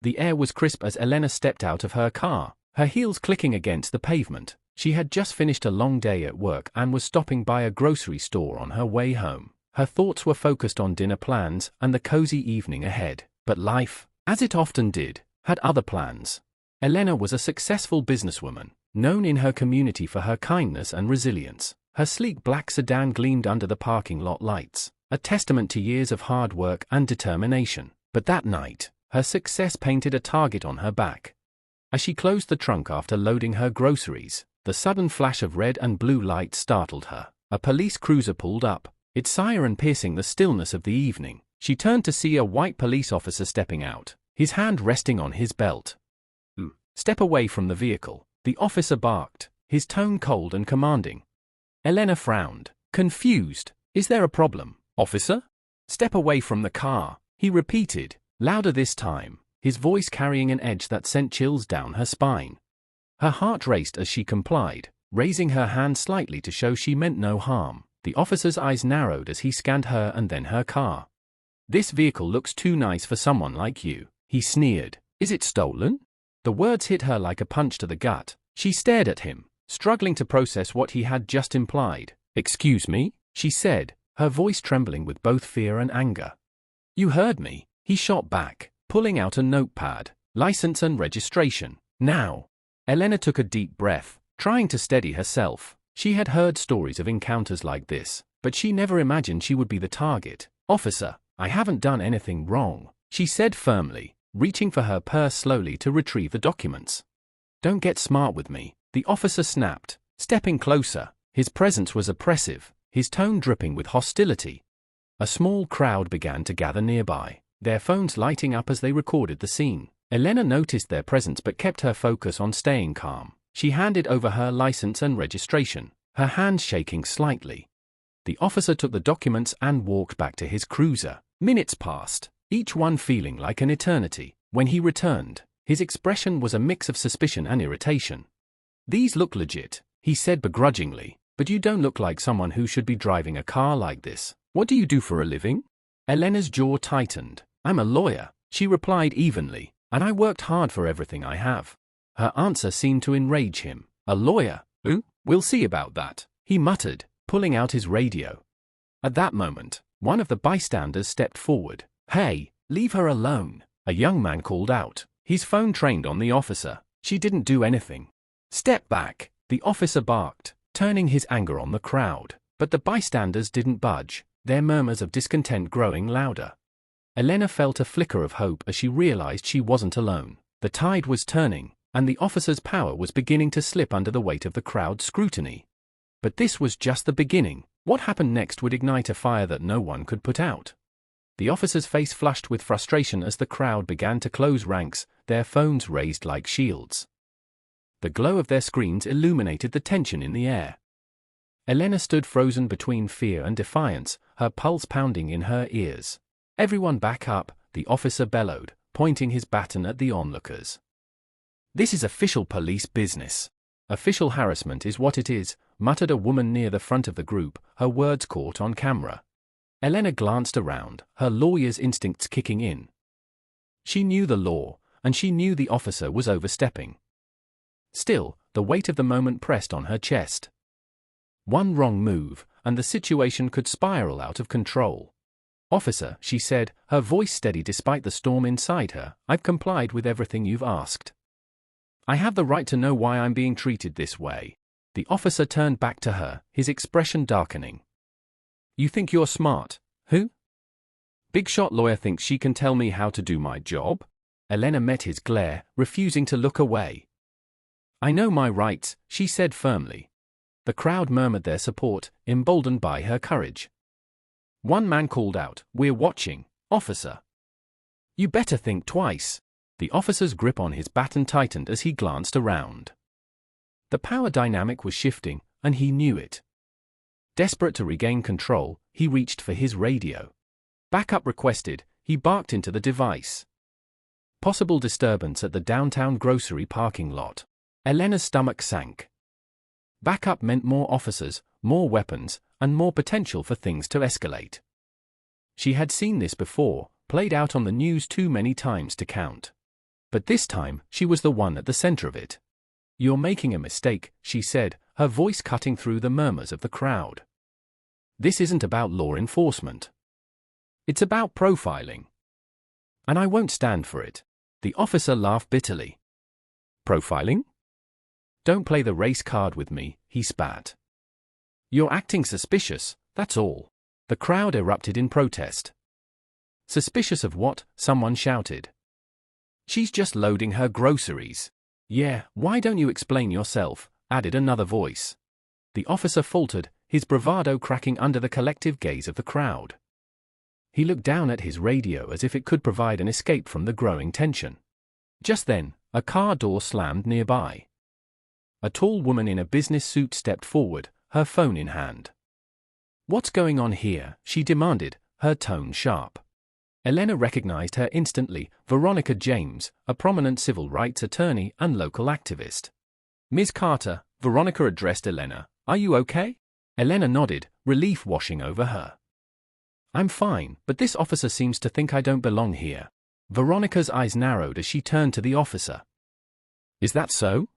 The air was crisp as Elena stepped out of her car, her heels clicking against the pavement. She had just finished a long day at work and was stopping by a grocery store on her way home. Her thoughts were focused on dinner plans and the cozy evening ahead. But life, as it often did, had other plans. Elena was a successful businesswoman, known in her community for her kindness and resilience. Her sleek black sedan gleamed under the parking lot lights, a testament to years of hard work and determination. But that night, her success painted a target on her back. As she closed the trunk after loading her groceries, the sudden flash of red and blue light startled her. A police cruiser pulled up, its siren piercing the stillness of the evening. She turned to see a white police officer stepping out, his hand resting on his belt. "Step away from the vehicle," the officer barked, his tone cold and commanding. Elena frowned, confused. "Is there a problem, officer?" "Step away from the car," he repeated, louder this time, his voice carrying an edge that sent chills down her spine. Her heart raced as she complied, raising her hand slightly to show she meant no harm. The officer's eyes narrowed as he scanned her and then her car. "This vehicle looks too nice for someone like you," he sneered. "Is it stolen?" The words hit her like a punch to the gut. She stared at him, struggling to process what he had just implied. "Excuse me?" she said, her voice trembling with both fear and anger. "You heard me," he shot back, pulling out a notepad. "License and registration, now." Elena took a deep breath, trying to steady herself. She had heard stories of encounters like this, but she never imagined she would be the target. "Officer, I haven't done anything wrong," she said firmly, reaching for her purse slowly to retrieve the documents. "Don't get smart with me," the officer snapped, stepping closer. His presence was oppressive, his tone dripping with hostility. A small crowd began to gather nearby, their phones lighting up as they recorded the scene. Elena noticed their presence but kept her focus on staying calm. She handed over her license and registration, her hands shaking slightly. The officer took the documents and walked back to his cruiser. Minutes passed, each one feeling like an eternity. When he returned, his expression was a mix of suspicion and irritation. "These look legit," he said begrudgingly, "but you don't look like someone who should be driving a car like this. What do you do for a living?" Elena's jaw tightened. "I'm a lawyer," she replied evenly, "and I worked hard for everything I have." Her answer seemed to enrage him. "A lawyer? Who? We'll see about that," he muttered, pulling out his radio. At that moment, one of the bystanders stepped forward. "Hey, leave her alone," a young man called out, his phone trained on the officer. "She didn't do anything." "Step back," the officer barked, turning his anger on the crowd. But the bystanders didn't budge, their murmurs of discontent growing louder. Elena felt a flicker of hope as she realized she wasn't alone. The tide was turning, and the officer's power was beginning to slip under the weight of the crowd's scrutiny. But this was just the beginning. What happened next would ignite a fire that no one could put out. The officer's face flushed with frustration as the crowd began to close ranks, their phones raised like shields. The glow of their screens illuminated the tension in the air. Elena stood frozen between fear and defiance, her pulse pounding in her ears. "Everyone back up," the officer bellowed, pointing his baton at the onlookers. "This is official police business." "Official harassment is what it is," muttered a woman near the front of the group, her words caught on camera. Elena glanced around, her lawyer's instincts kicking in. She knew the law, and she knew the officer was overstepping. Still, the weight of the moment pressed on her chest. One wrong move, and the situation could spiral out of control. "Officer," she said, her voice steady despite the storm inside her, "I've complied with everything you've asked. I have the right to know why I'm being treated this way." The officer turned back to her, his expression darkening. "You think you're smart, who? Big shot lawyer thinks she can tell me how to do my job?" Elena met his glare, refusing to look away. "I know my rights," she said firmly. The crowd murmured their support, emboldened by her courage. One man called out, "We're watching, officer." "You better think twice." The officer's grip on his baton tightened as he glanced around. The power dynamic was shifting, and he knew it. Desperate to regain control, he reached for his radio. "Backup requested," he barked into the device. Possible disturbance at the downtown grocery parking lot. Elena's stomach sank. Backup meant more officers, more weapons, and more potential for things to escalate. She had seen this before, played out on the news too many times to count. But this time, she was the one at the center of it. "You're making a mistake," she said, her voice cutting through the murmurs of the crowd. "This isn't about law enforcement. It's about profiling. And I won't stand for it." The officer laughed bitterly. "Profiling? Don't play the race card with me," he spat. "You're acting suspicious, that's all." The crowd erupted in protest. "Suspicious of what?" someone shouted. "She's just loading her groceries." "Yeah, why don't you explain yourself?" added another voice. The officer faltered, his bravado cracking under the collective gaze of the crowd. He looked down at his radio as if it could provide an escape from the growing tension. Just then, a car door slammed nearby. A tall woman in a business suit stepped forward, her phone in hand. "What's going on here?" she demanded, her tone sharp. Elena recognized her instantly, Veronica James, a prominent civil rights attorney and local activist. "Ms. Carter," Veronica addressed Elena, "are you okay?" Elena nodded, relief washing over her. "I'm fine, but this officer seems to think I don't belong here." Veronica's eyes narrowed as she turned to the officer. "Is that so?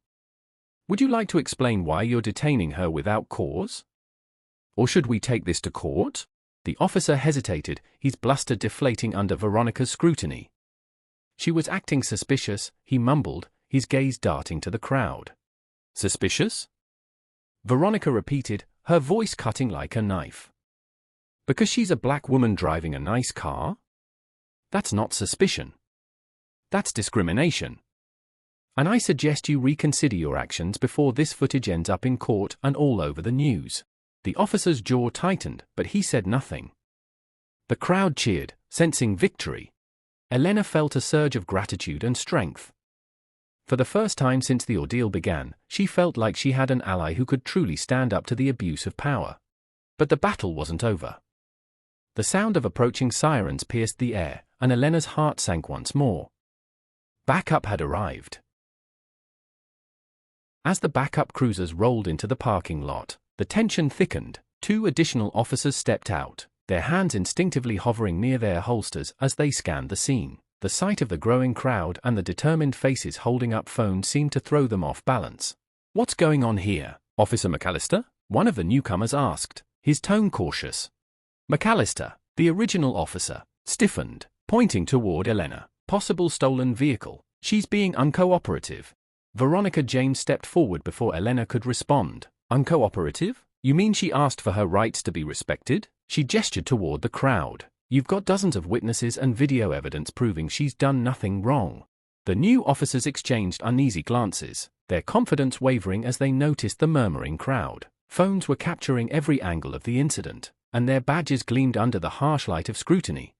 Would you like to explain why you're detaining her without cause? Or should we take this to court?" The officer hesitated, his bluster deflating under Veronica's scrutiny. "She was acting suspicious," he mumbled, his gaze darting to the crowd. "Suspicious?" Veronica repeated, her voice cutting like a knife. "Because she's a black woman driving a nice car? That's not suspicion. That's discrimination. And I suggest you reconsider your actions before this footage ends up in court and all over the news." The officer's jaw tightened, but he said nothing. The crowd cheered, sensing victory. Elena felt a surge of gratitude and strength. For the first time since the ordeal began, she felt like she had an ally who could truly stand up to the abuse of power. But the battle wasn't over. The sound of approaching sirens pierced the air, and Elena's heart sank once more. Backup had arrived. As the backup cruisers rolled into the parking lot, the tension thickened. 2 additional officers stepped out, their hands instinctively hovering near their holsters as they scanned the scene. The sight of the growing crowd and the determined faces holding up phones seemed to throw them off balance. "What's going on here, Officer McAllister?" one of the newcomers asked, his tone cautious. McAllister, the original officer, stiffened, pointing toward Elena. "Possible stolen vehicle. She's being uncooperative." Veronica James stepped forward before Elena could respond. "Uncooperative? You mean she asked for her rights to be respected?" She gestured toward the crowd. "You've got dozens of witnesses and video evidence proving she's done nothing wrong." The new officers exchanged uneasy glances, their confidence wavering as they noticed the murmuring crowd. Phones were capturing every angle of the incident, and their badges gleamed under the harsh light of scrutiny.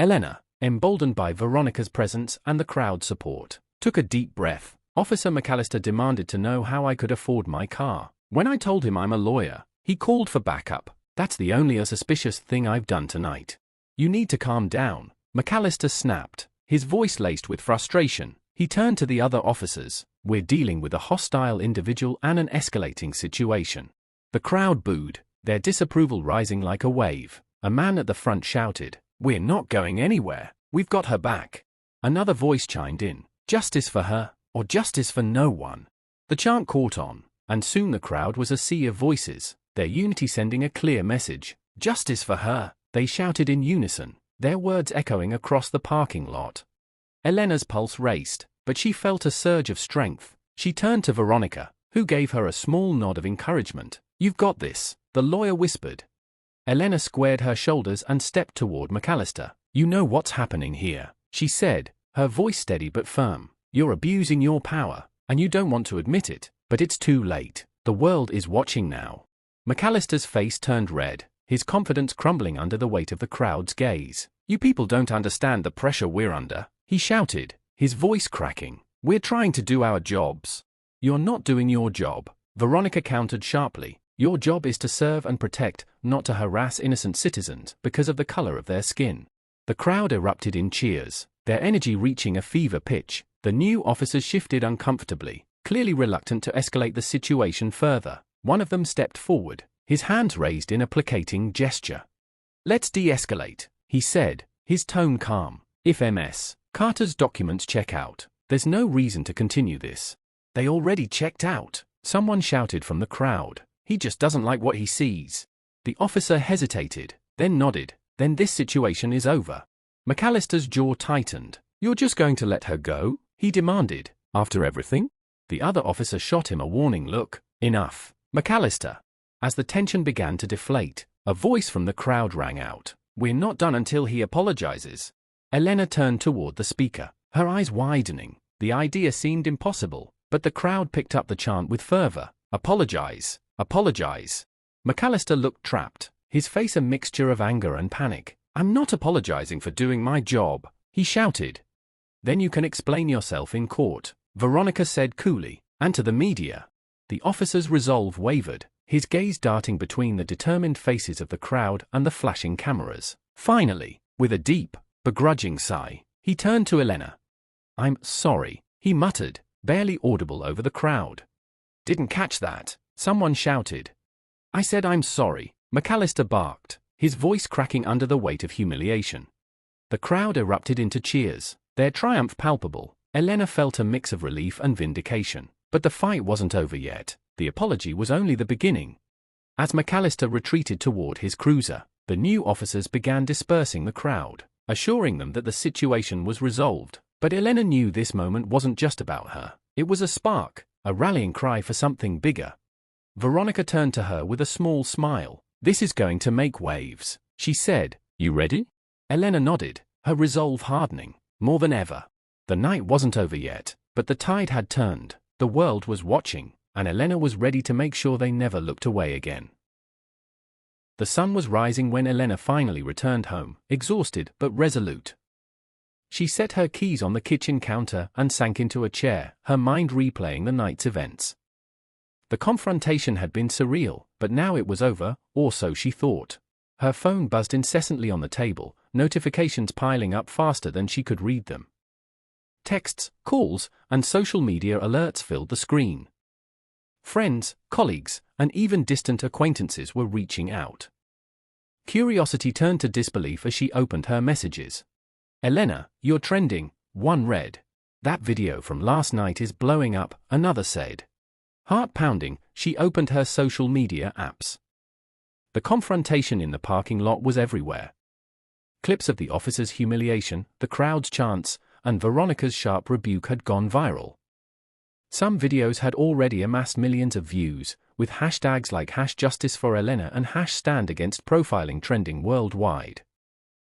Elena, emboldened by Veronica's presence and the crowd's support, took a deep breath. "Officer McAllister demanded to know how I could afford my car. When I told him I'm a lawyer, he called for backup. That's the only suspicious thing I've done tonight." "You need to calm down," McAllister snapped, his voice laced with frustration. He turned to the other officers. "We're dealing with a hostile individual and an escalating situation." The crowd booed, their disapproval rising like a wave. A man at the front shouted, "We're not going anywhere. We've got her back." Another voice chimed in, "Justice for her, or justice for no one." The chant caught on, and soon the crowd was a sea of voices, their unity sending a clear message. "Justice for her," they shouted in unison, their words echoing across the parking lot. Elena's pulse raced, but she felt a surge of strength. She turned to Veronica, who gave her a small nod of encouragement. "You've got this," the lawyer whispered. Elena squared her shoulders and stepped toward McAllister. "You know what's happening here," she said, her voice steady but firm. "You're abusing your power, and you don't want to admit it, but it's too late. The world is watching now." McAllister's face turned red, his confidence crumbling under the weight of the crowd's gaze. "You people don't understand the pressure we're under," he shouted, his voice cracking. "We're trying to do our jobs." "You're not doing your job," Veronica countered sharply. "Your job is to serve and protect, not to harass innocent citizens because of the color of their skin." The crowd erupted in cheers, their energy reaching a fever pitch. The new officers shifted uncomfortably, clearly reluctant to escalate the situation further. One of them stepped forward, his hands raised in a placating gesture. "Let's de-escalate," he said, his tone calm. "If Ms. Carter's documents check out, There's no reason to continue this. They already checked out. Someone shouted from the crowd. He just doesn't like what he sees. The officer hesitated, then nodded. Then this situation is over. McAllister's jaw tightened. You're just going to let her go? He demanded. After everything? The other officer shot him a warning look. Enough, McAllister. As the tension began to deflate, a voice from the crowd rang out. We're not done until he apologizes. Elena turned toward the speaker, her eyes widening. The idea seemed impossible, but the crowd picked up the chant with fervor. Apologize, apologize. McAllister looked trapped, his face a mixture of anger and panic. I'm not apologizing for doing my job, he shouted. Then you can explain yourself in court, Veronica said coolly, and to the media. The officer's resolve wavered, his gaze darting between the determined faces of the crowd and the flashing cameras. Finally, with a deep, begrudging sigh, he turned to Elena. I'm sorry, he muttered, barely audible over the crowd. Didn't catch that, someone shouted. I said I'm sorry, McAllister barked, his voice cracking under the weight of humiliation. The crowd erupted into cheers, their triumph palpable. Elena felt a mix of relief and vindication. But the fight wasn't over yet. The apology was only the beginning. As McAllister retreated toward his cruiser, the new officers began dispersing the crowd, assuring them that the situation was resolved. But Elena knew this moment wasn't just about her. It was a spark, a rallying cry for something bigger. Veronica turned to her with a small smile. This is going to make waves, she said. You ready? Elena nodded, her resolve hardening, more than ever. The night wasn't over yet, but the tide had turned. The world was watching, and Elena was ready to make sure they never looked away again. The sun was rising when Elena finally returned home, exhausted but resolute. She set her keys on the kitchen counter and sank into a chair, her mind replaying the night's events. The confrontation had been surreal, but now it was over, or so she thought. Her phone buzzed incessantly on the table, notifications piling up faster than she could read them. Texts, calls, and social media alerts filled the screen. Friends, colleagues, and even distant acquaintances were reaching out. Curiosity turned to disbelief as she opened her messages. Elena, you're trending, one read. That video from last night is blowing up, another said. Heart pounding, she opened her social media apps. The confrontation in the parking lot was everywhere. Clips of the officer's humiliation, the crowd's chants, and Veronica's sharp rebuke had gone viral. Some videos had already amassed millions of views, with hashtags like #JusticeForElena and #StandAgainstProfiling trending worldwide.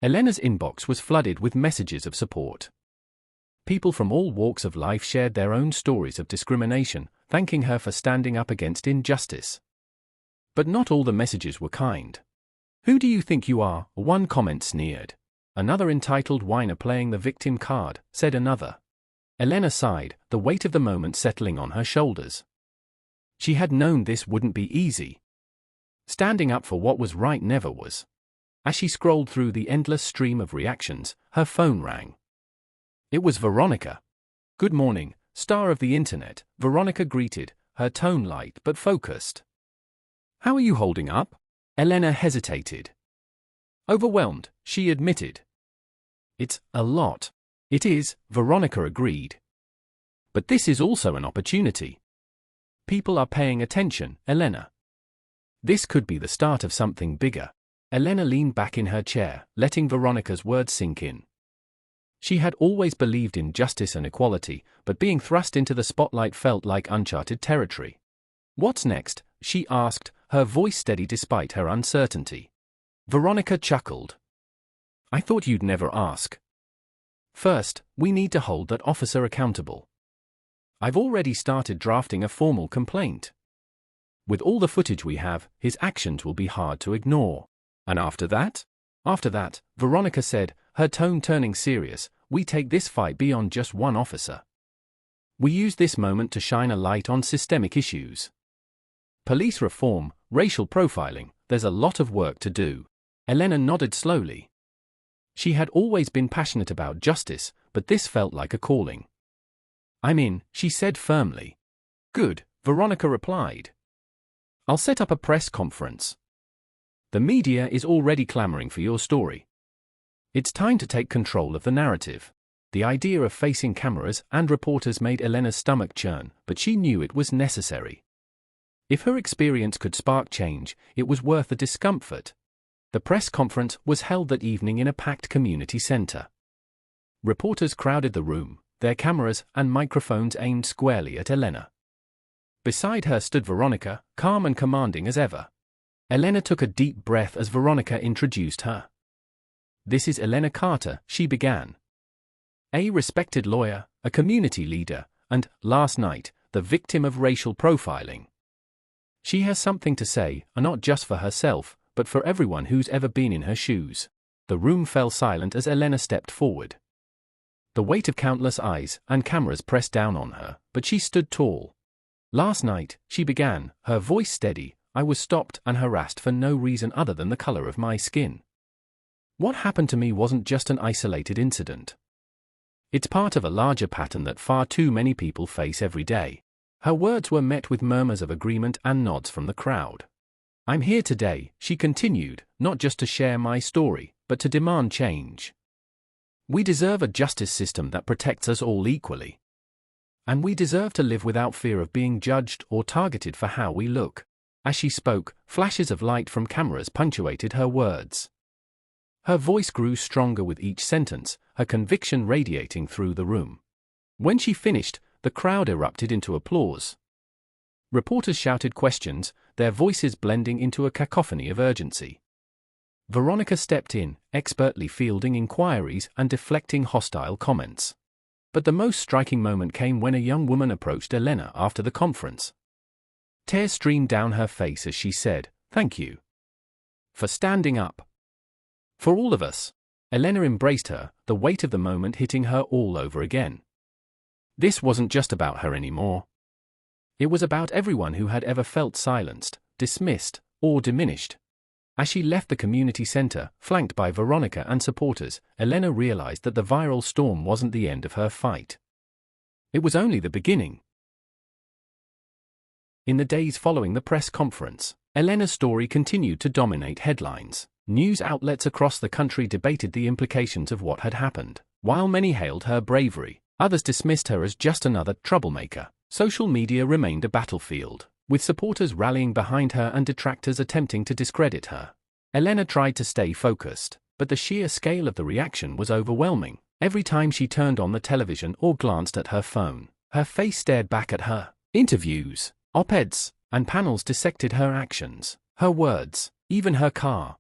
Elena's inbox was flooded with messages of support. People from all walks of life shared their own stories of discrimination, thanking her for standing up against injustice. But not all the messages were kind. Who do you think you are? One comment sneered. Another entitled whiner playing the victim card, said another. Elena sighed, the weight of the moment settling on her shoulders. She had known this wouldn't be easy. Standing up for what was right never was. As she scrolled through the endless stream of reactions, her phone rang. It was Veronica. Good morning, star of the internet, Veronica greeted, her tone light but focused. How are you holding up? Elena hesitated. Overwhelmed, she admitted. It's a lot. It is, Veronica agreed. But this is also an opportunity. People are paying attention, Elena. This could be the start of something bigger. Elena leaned back in her chair, letting Veronica's words sink in. She had always believed in justice and equality, but being thrust into the spotlight felt like uncharted territory. What's next? She asked, her voice steady despite her uncertainty. Veronica chuckled. I thought you'd never ask. First, we need to hold that officer accountable. I've already started drafting a formal complaint. With all the footage we have, his actions will be hard to ignore. And after that? After that, Veronica said, her tone turning serious, we take this fight beyond just one officer. We use this moment to shine a light on systemic issues. Police reform, racial profiling, there's a lot of work to do. Elena nodded slowly. She had always been passionate about justice, but this felt like a calling. I'm in, she said firmly. Good, Veronica replied. I'll set up a press conference. The media is already clamoring for your story. It's time to take control of the narrative. The idea of facing cameras and reporters made Elena's stomach churn, but she knew it was necessary. If her experience could spark change, it was worth the discomfort. The press conference was held that evening in a packed community center. Reporters crowded the room, their cameras and microphones aimed squarely at Elena. Beside her stood Veronica, calm and commanding as ever. Elena took a deep breath as Veronica introduced her. "This is Elena Carter," she began. "A respected lawyer, a community leader, and, last night, the victim of racial profiling. She has something to say, not just for herself, but for everyone who's ever been in her shoes." The room fell silent as Elena stepped forward. The weight of countless eyes and cameras pressed down on her, but she stood tall. "Last night," she began, her voice steady, "I was stopped and harassed for no reason other than the color of my skin. What happened to me wasn't just an isolated incident. It's part of a larger pattern that far too many people face every day." Her words were met with murmurs of agreement and nods from the crowd. "I'm here today," she continued, "not just to share my story, but to demand change. We deserve a justice system that protects us all equally. And we deserve to live without fear of being judged or targeted for how we look." As she spoke, flashes of light from cameras punctuated her words. Her voice grew stronger with each sentence, her conviction radiating through the room. When she finished, the crowd erupted into applause. Reporters shouted questions, their voices blending into a cacophony of urgency. Veronica stepped in, expertly fielding inquiries and deflecting hostile comments. But the most striking moment came when a young woman approached Elena after the conference. Tears streamed down her face as she said, "Thank you for standing up for all of us." Elena embraced her, the weight of the moment hitting her all over again. This wasn't just about her anymore. It was about everyone who had ever felt silenced, dismissed, or diminished. As she left the community center, flanked by Veronica and supporters, Elena realized that the viral storm wasn't the end of her fight. It was only the beginning. In the days following the press conference, Elena's story continued to dominate headlines. News outlets across the country debated the implications of what had happened. While many hailed her bravery, others dismissed her as just another troublemaker. Social media remained a battlefield, with supporters rallying behind her and detractors attempting to discredit her. Elena tried to stay focused, but the sheer scale of the reaction was overwhelming. Every time she turned on the television or glanced at her phone, her face stared back at her. Interviews, op-eds, and panels dissected her actions, her words, even her car.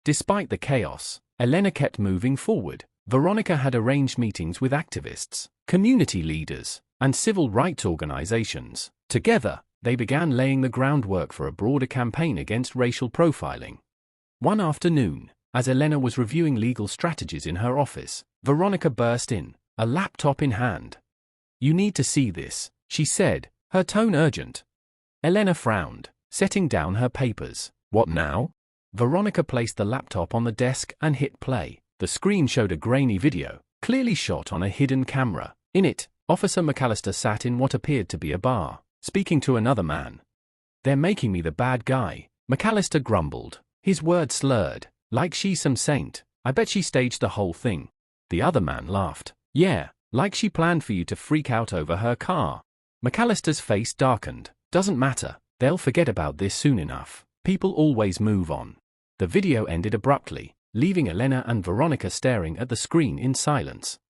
Despite the chaos, Elena kept moving forward. Veronica had arranged meetings with activists, community leaders, and civil rights organizations. Together, they began laying the groundwork for a broader campaign against racial profiling. One afternoon, as Elena was reviewing legal strategies in her office, Veronica burst in, a laptop in hand. "You need to see this," she said, her tone urgent. Elena frowned, setting down her papers. "What now?" Veronica placed the laptop on the desk and hit play. The screen showed a grainy video, clearly shot on a hidden camera. In it, Officer McAllister sat in what appeared to be a bar, speaking to another man. "They're making me the bad guy," McAllister grumbled, his words slurred. "Like she's some saint. I bet she staged the whole thing." The other man laughed. "Yeah, like she planned for you to freak out over her car." McAllister's face darkened. "Doesn't matter, they'll forget about this soon enough. People always move on." The video ended abruptly, leaving Elena and Veronica staring at the screen in silence.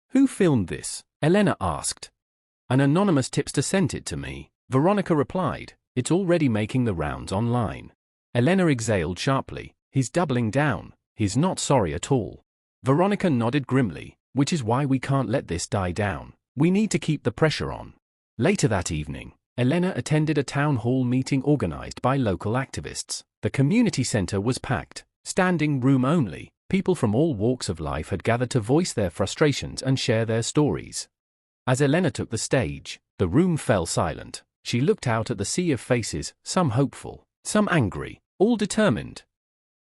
"Who filmed this?" Elena asked. "An anonymous tipster sent it to me," Veronica replied. "It's already making the rounds online." Elena exhaled sharply. "He's doubling down. He's not sorry at all." Veronica nodded grimly. "Which is why we can't let this die down. We need to keep the pressure on." Later that evening, Elena attended a town hall meeting organized by local activists. The community center was packed, standing room only. People from all walks of life had gathered to voice their frustrations and share their stories. As Elena took the stage, the room fell silent. She looked out at the sea of faces, some hopeful, some angry, all determined.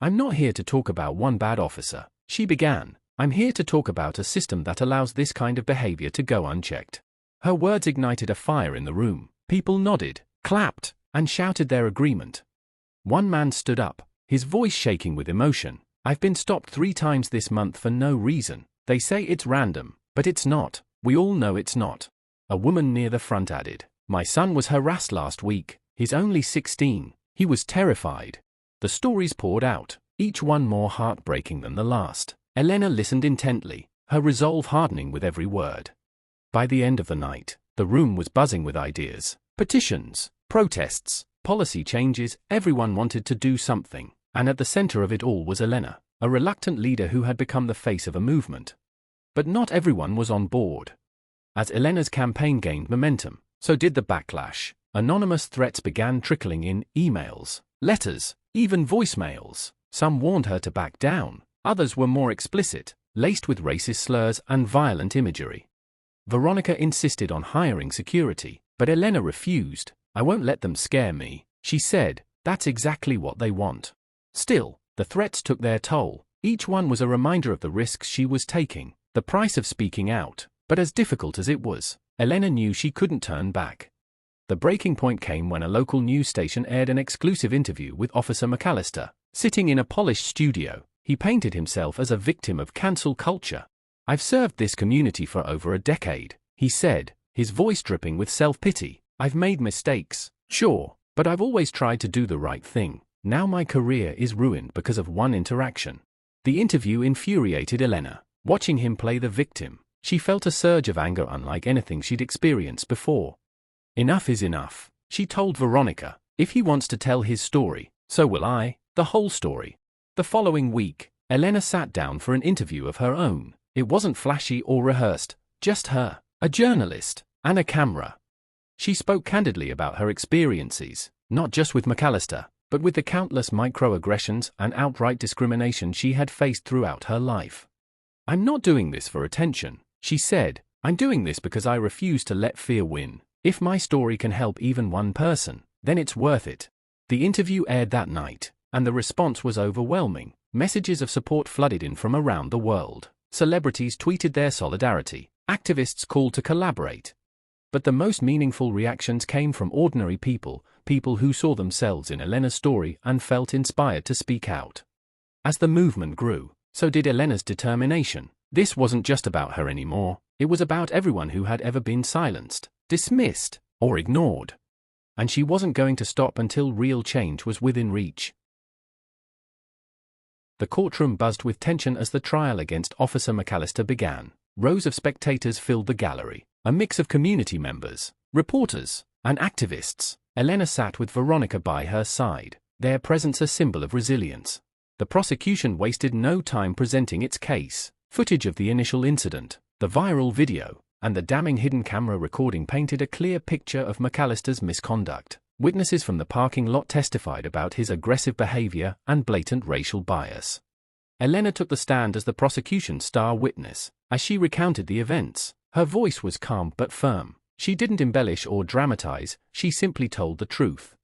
"I'm not here to talk about one bad officer," she began. "I'm here to talk about a system that allows this kind of behavior to go unchecked." Her words ignited a fire in the room. People nodded, clapped, and shouted their agreement. One man stood up, his voice shaking with emotion. "I've been stopped 3 times this month for no reason. They say it's random, But it's not. We all know it's not. A woman near the front added. My son was harassed last week. He's only 16. He was terrified. The stories poured out, each one more heartbreaking than the last. Elena listened intently, her resolve hardening with every word. By the end of the night, the room was buzzing with ideas. Petitions, protests, policy changes. Everyone wanted to do something, and at the center of it all was Elena, a reluctant leader who had become the face of a movement. But not everyone was on board. As Elena's campaign gained momentum, so did the backlash. Anonymous threats began trickling in, emails, letters, even voicemails. Some warned her to back down, others were more explicit, laced with racist slurs and violent imagery. Veronica insisted on hiring security, but Elena refused. I won't let them scare me, she said. That's exactly what they want. Still, the threats took their toll. Each one was a reminder of the risks she was taking, the price of speaking out. But as difficult as it was, Elena knew she couldn't turn back. The breaking point came when a local news station aired an exclusive interview with Officer McAllister. Sitting in a polished studio, he painted himself as a victim of cancel culture. I've served this community for over a decade, he said, his voice dripping with self-pity. I've made mistakes, sure, but I've always tried to do the right thing. Now my career is ruined because of one interaction. The interview infuriated Elena. Watching him play the victim, she felt a surge of anger unlike anything she'd experienced before. Enough is enough, she told Veronica. If he wants to tell his story, so will I, the whole story. The following week, Elena sat down for an interview of her own. It wasn't flashy or rehearsed, just her, a journalist, and a camera. She spoke candidly about her experiences, not just with McAllister, but with the countless microaggressions and outright discrimination she had faced throughout her life. I'm not doing this for attention, she said. I'm doing this because I refuse to let fear win. If my story can help even one person, then it's worth it. The interview aired that night, and the response was overwhelming. Messages of support flooded in from around the world. Celebrities tweeted their solidarity. Activists called to collaborate. But the most meaningful reactions came from ordinary people, people who saw themselves in Elena's story and felt inspired to speak out. As the movement grew, so did Elena's determination. This wasn't just about her anymore, it was about everyone who had ever been silenced, dismissed, or ignored. And she wasn't going to stop until real change was within reach. The courtroom buzzed with tension as the trial against Officer McAllister began. Rows of spectators filled the gallery, a mix of community members, reporters, and activists. Elena sat with Veronica by her side, their presence a symbol of resilience. The prosecution wasted no time presenting its case. Footage of the initial incident, the viral video, and the damning hidden camera recording painted a clear picture of McAllister's misconduct. Witnesses from the parking lot testified about his aggressive behavior and blatant racial bias. Elena took the stand as the prosecution's star witness. As she recounted the events, her voice was calm but firm. She didn't embellish or dramatize, she simply told the truth.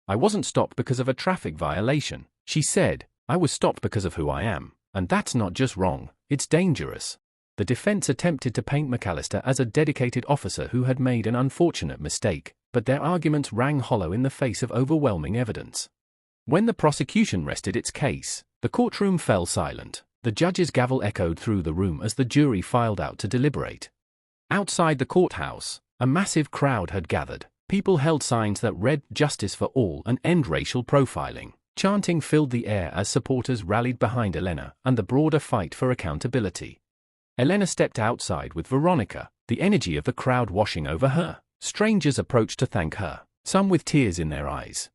I wasn't stopped because of a traffic violation, she said. I was stopped because of who I am, and that's not just wrong, it's dangerous. The defense attempted to paint McAllister as a dedicated officer who had made an unfortunate mistake, but their arguments rang hollow in the face of overwhelming evidence. When the prosecution rested its case, the courtroom fell silent. The judge's gavel echoed through the room as the jury filed out to deliberate. Outside the courthouse, a massive crowd had gathered. People held signs that read "Justice for All" and "End Racial Profiling." Chanting filled the air as supporters rallied behind Elena and the broader fight for accountability. Elena stepped outside with Veronica, the energy of the crowd washing over her. Strangers approached to thank her, some with tears in their eyes.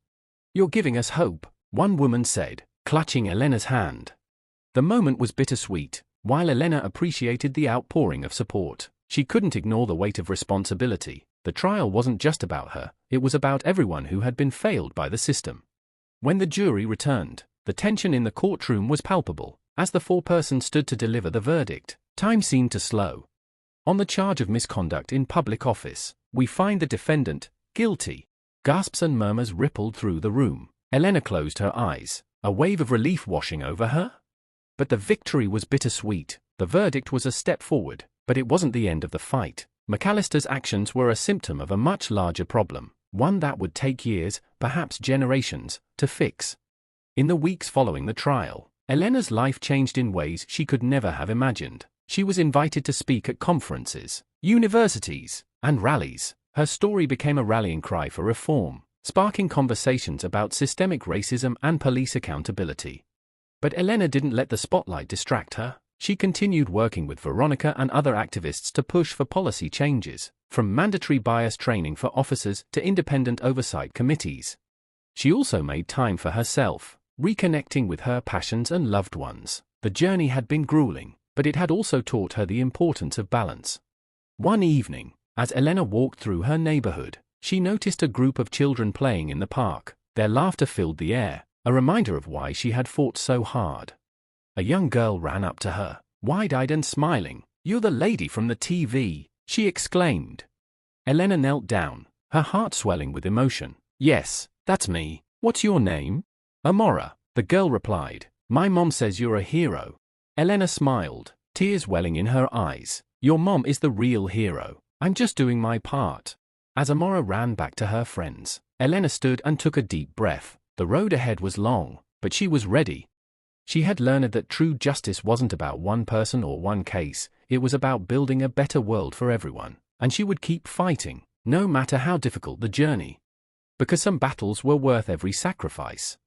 "You're giving us hope," one woman said, clutching Elena's hand. The moment was bittersweet. While Elena appreciated the outpouring of support, she couldn't ignore the weight of responsibility. The trial wasn't just about her, it was about everyone who had been failed by the system. When the jury returned, the tension in the courtroom was palpable. As the foreperson stood to deliver the verdict, time seemed to slow. On the charge of misconduct in public office, we find the defendant guilty. Gasps and murmurs rippled through the room. Elena closed her eyes, a wave of relief washing over her. But the victory was bittersweet. The verdict was a step forward, but it wasn't the end of the fight. McAllister's actions were a symptom of a much larger problem, one that would take years, perhaps generations, to fix. In the weeks following the trial, Elena's life changed in ways she could never have imagined. She was invited to speak at conferences, universities, and rallies. Her story became a rallying cry for reform, sparking conversations about systemic racism and police accountability. But Elena didn't let the spotlight distract her. She continued working with Veronica and other activists to push for policy changes, from mandatory bias training for officers to independent oversight committees. She also made time for herself, reconnecting with her passions and loved ones. The journey had been grueling, but it had also taught her the importance of balance. One evening, as Elena walked through her neighborhood, she noticed a group of children playing in the park. Their laughter filled the air, a reminder of why she had fought so hard. A young girl ran up to her, wide-eyed and smiling. "You're the lady from the TV," she exclaimed. Elena knelt down, her heart swelling with emotion. "Yes, that's me. What's your name?" "Amora," the girl replied. "My mom says you're a hero." Elena smiled, tears welling in her eyes. "Your mom is the real hero. I'm just doing my part." As Amora ran back to her friends, Elena stood and took a deep breath. The road ahead was long, but she was ready. She had learned that true justice wasn't about one person or one case, it was about building a better world for everyone, and she would keep fighting, no matter how difficult the journey. Because some battles were worth every sacrifice.